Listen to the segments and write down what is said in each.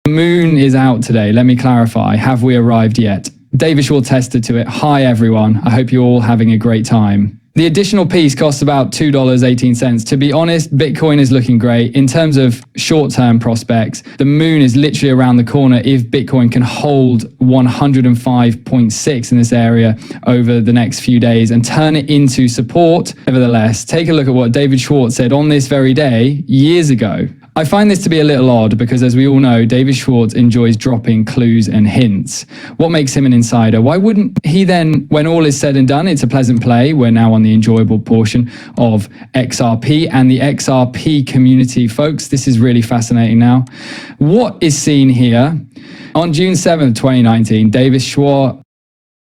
The moon is out today. Let me clarify. Have we arrived yet? David Schwartz tested to it. Hi, everyone. I hope you're all having a great time. The additional piece costs about $2.18. To be honest, Bitcoin is looking great. In terms of short-term prospects, the moon is literally around the corner if Bitcoin can hold 105.6 in this area over the next few days and turn it into support. Nevertheless, take a look at what David Schwartz said on this very day years ago. I find this to be a little odd because, as we all know, David Schwartz enjoys dropping clues and hints. What makes him an insider? Why wouldn't he then, when all is said and done, it's a pleasant play. We're now on the enjoyable portion of XRP and the XRP community, folks. This is really fascinating now. What is seen here? On June 7th, 2019, David Schwartz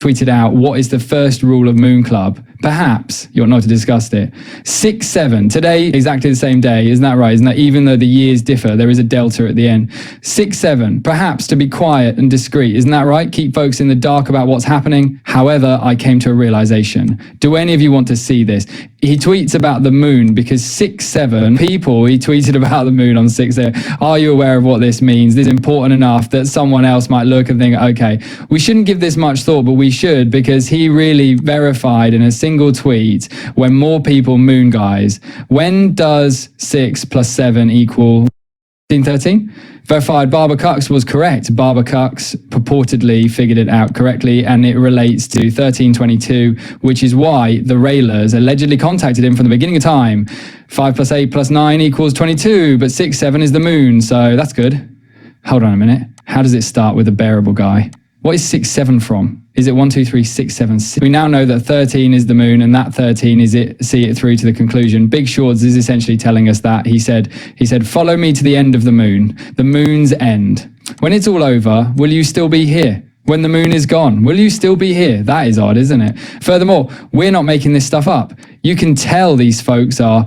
tweeted out, what is the first rule of Moon Club? Perhaps you ought not to discuss it. 6-7, today, exactly the same day, isn't that right? Isn't that, even though the years differ, there is a delta at the end. 6-7, perhaps to be quiet and discreet, isn't that right? Keep folks in the dark about what's happening. However, I came to a realization. Do any of you want to see this? He tweets about the moon because 6-7 people, he tweeted about the moon on 6-7. Are you aware of what this means? This is important enough that someone else might look and think, okay, we shouldn't give this much thought, but we should, because he really verified in a single tweet, when more people moon guys, when does 6 plus 7 equal 13? Verified Barbara Cux was correct. Barbara Cux purportedly figured it out correctly, and it relates to 1322, which is why the Railers allegedly contacted him from the beginning of time. 5 plus 8 plus 9 equals 22, but 6-7 is the moon, so that's good. Hold on a minute. How does it start with a bearable guy? What is 6-7 from? Is it 1, 2, 3, 6, 7, 6? We now know that 13 is the moon, and that 13 is it. See it through to the conclusion. Big Schwartz is essentially telling us that. He said, follow me to the end of the moon's end. When it's all over, will you still be here? When the moon is gone, will you still be here? That is odd, isn't it? Furthermore, we're not making this stuff up. You can tell these folks are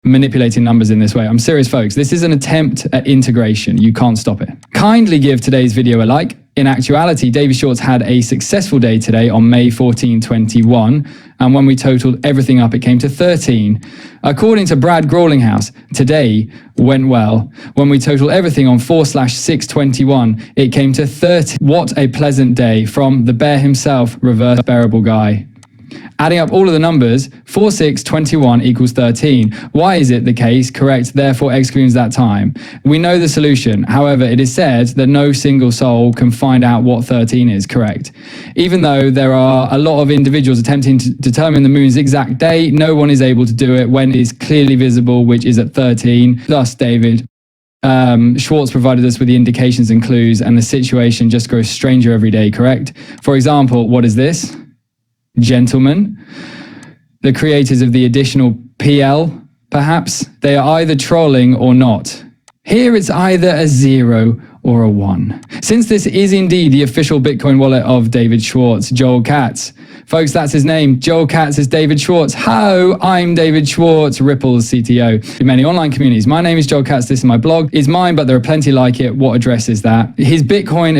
manipulating numbers in this way. I'm serious, folks. This is an attempt at integration. You can't stop it. Kindly give today's video a like. In actuality, David Schwartz had a successful day today on May 14, 21, and when we totaled everything up, it came to 13. According to garlinghouse, today went well. When we totaled everything on 4/621, it came to 30. What a pleasant day from the bear himself, reverse bearable guy. Adding up all of the numbers, 4/621 equals 13. Why is it the case? Correct, therefore excludes that time. We know the solution. However, it is said that no single soul can find out what 13 is. Correct. Even though there are a lot of individuals attempting to determine the moon's exact day, no one is able to do it when it is clearly visible, which is at 13. Thus, David Schwartz provided us with the indications and clues, and the situation just grows stranger every day. Correct. For example, what is this? Gentlemen, the creators of the additional PL, perhaps, they are either trolling or not. Here it's either a 0 or a 1. Since this is indeed the official Bitcoin wallet of David Schwartz, Joel Katz. Folks, that's his name. Joel Katz is David Schwartz. Hello, I'm David Schwartz, Ripple's CTO. In many online communities. My name is Joel Katz. This is my blog. It's mine, but there are plenty like it. What address is that? His Bitcoin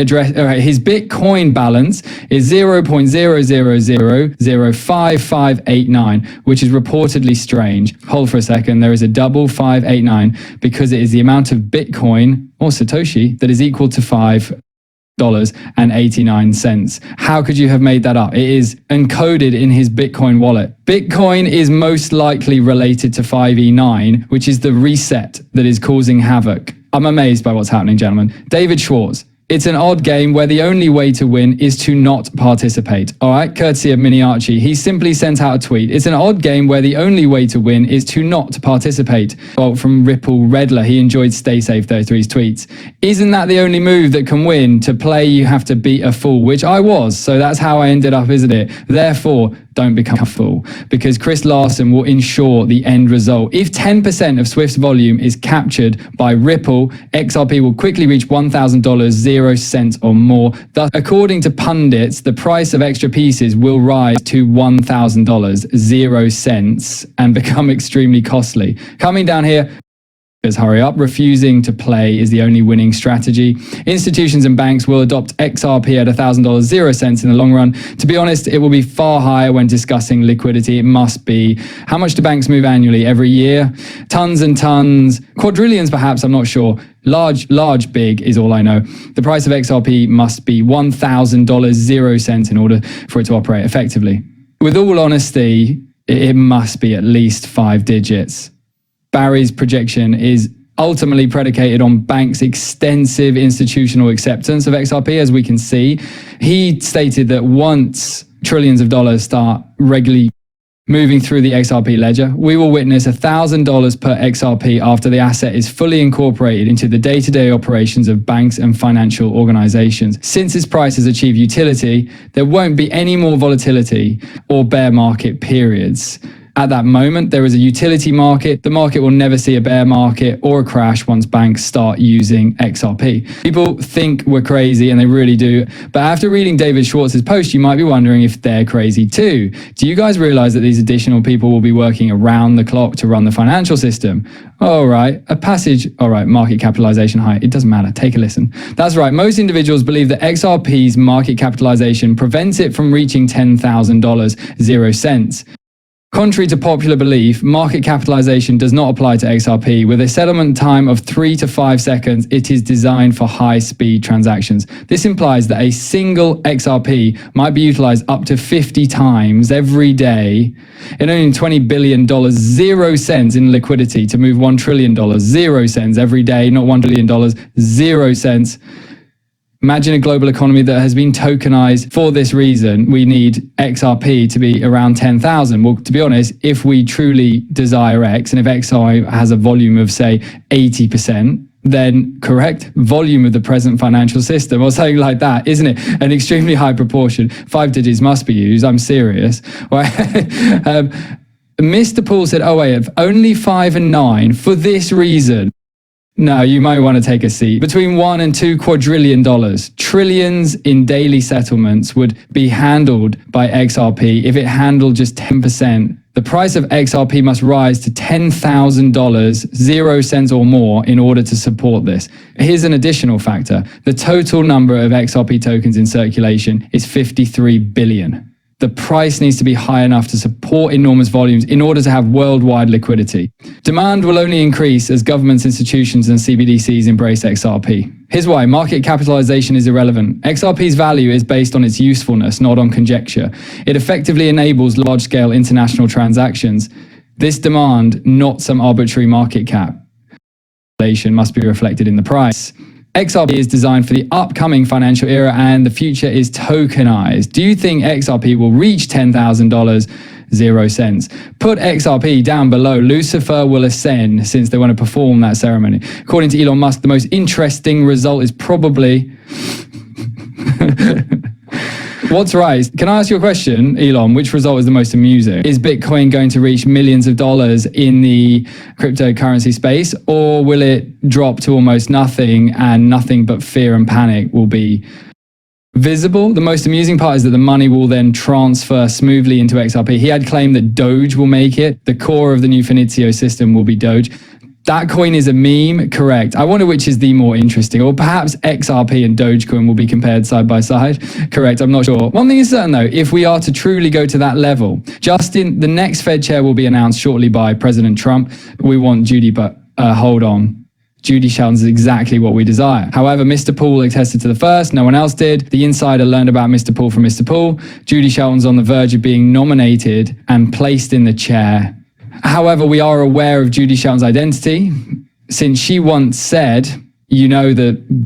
balance is 0.000055589, which is reportedly strange. Hold for a second. There is a double 589 because it is the amount of Bitcoin or Satoshi that is equal to $5.89. How could you have made that up? It is encoded in his Bitcoin wallet. Bitcoin is most likely related to 5E9, which is the reset that is causing havoc. I'm amazed by what's happening, gentlemen. David Schwartz. It's an odd game where the only way to win is to not participate. All right, courtesy of Mini Archie. He simply sent out a tweet. It's an odd game where the only way to win is to not participate. Well, from Ripple Riddler, he enjoyed Stay Safe 33's tweets. Isn't that the only move that can win? To play, you have to beat a fool, which I was. So that's how I ended up, isn't it? Therefore, don't become a fool, because Chris Larsen will ensure the end result. If 10% of Swift's volume is captured by Ripple, XRP will quickly reach $1,000, 0 cents or more. Thus, according to pundits, the price of extra pieces will rise to $1,000, 0 cents, and become extremely costly. Coming down here, hurry up. Refusing to play is the only winning strategy. Institutions and banks will adopt XRP at $1,000, 0 cents in the long run. To be honest, it will be far higher when discussing liquidity. It must be. How much do banks move annually? Every year? Tons and tons. Quadrillions, perhaps. I'm not sure. Large, big is all I know. The price of XRP must be $1,000, 0 cents in order for it to operate effectively. With all honesty, it must be at least 5 digits. Barry's projection is ultimately predicated on banks' extensive institutional acceptance of XRP, as we can see. He stated that once trillions of dollars start regularly moving through the XRP ledger, we will witness $1,000 per XRP after the asset is fully incorporated into the day-to-day operations of banks and financial organizations. Since its price has achieved utility, there won't be any more volatility or bear market periods. At that moment, there is a utility market. The market will never see a bear market or a crash once banks start using XRP. People think we're crazy, and they really do. But after reading David Schwartz's post, you might be wondering if they're crazy too. Do you guys realize that these additional people will be working around the clock to run the financial system? All right, market capitalization high. It doesn't matter. Take a listen. That's right. Most individuals believe that XRP's market capitalization prevents it from reaching $10,000, 0 cents. Contrary to popular belief, market capitalization does not apply to XRP. With a settlement time of 3 to 5 seconds, it is designed for high-speed transactions. This implies that a single XRP might be utilized up to 50 times every day in only $20 billion, 0 cents in liquidity to move $1 trillion, 0 cents every day, not $1 trillion, 0 cents. Imagine a global economy that has been tokenized for this reason. We need XRP to be around 10,000. Well, to be honest, if we truly desire X, and if XI has a volume of, say, 80%, then correct volume of the present financial system or something like that, isn't it? An extremely high proportion. 5 digits must be used. I'm serious. Mr. Paul said, oh wait, only 5 and 9 for this reason. No, you might want to take a seat. Between $1 and $2 quadrillion, trillions in daily settlements would be handled by XRP if it handled just 10%. The price of XRP must rise to $10,000, 0 cents or more in order to support this. Here's an additional factor. The total number of XRP tokens in circulation is 53 billion. The price needs to be high enough to support enormous volumes in order to have worldwide liquidity. Demand will only increase as governments, institutions, and CBDCs embrace XRP. Here's why. Market capitalization is irrelevant. XRP's value is based on its usefulness, not on conjecture. It effectively enables large-scale international transactions. This demand, not some arbitrary market cap, must be reflected in the price. XRP is designed for the upcoming financial era, and the future is tokenized. Do you think XRP will reach $10,000, 0 cents? Put XRP down below. Lucifer will ascend since they want to perform that ceremony. According to Elon Musk, the most interesting result is probably... What's right? Can I ask you a question, Elon? Which result is the most amusing? Is Bitcoin going to reach millions of dollars in the cryptocurrency space, or will it drop to almost nothing and nothing but fear and panic will be visible? The most amusing part is that the money will then transfer smoothly into XRP. He had claimed that Doge will make it. The core of the new Finizio system will be Doge. That coin is a meme, correct. I wonder which is the more interesting, or perhaps XRP and Dogecoin will be compared side by side. Correct, I'm not sure. One thing is certain though, if we are to truly go to that level, Justin, the next Fed chair will be announced shortly by President Trump. We want Judy, but hold on. Judy Shelton's is exactly what we desire. However, Mr. Paul attested to the first, no one else did. The insider learned about Mr. Paul from Mr. Paul. Judy Shelton's on the verge of being nominated and placed in the chair. However, we are aware of Judy Shelton's identity, since she once said, you know that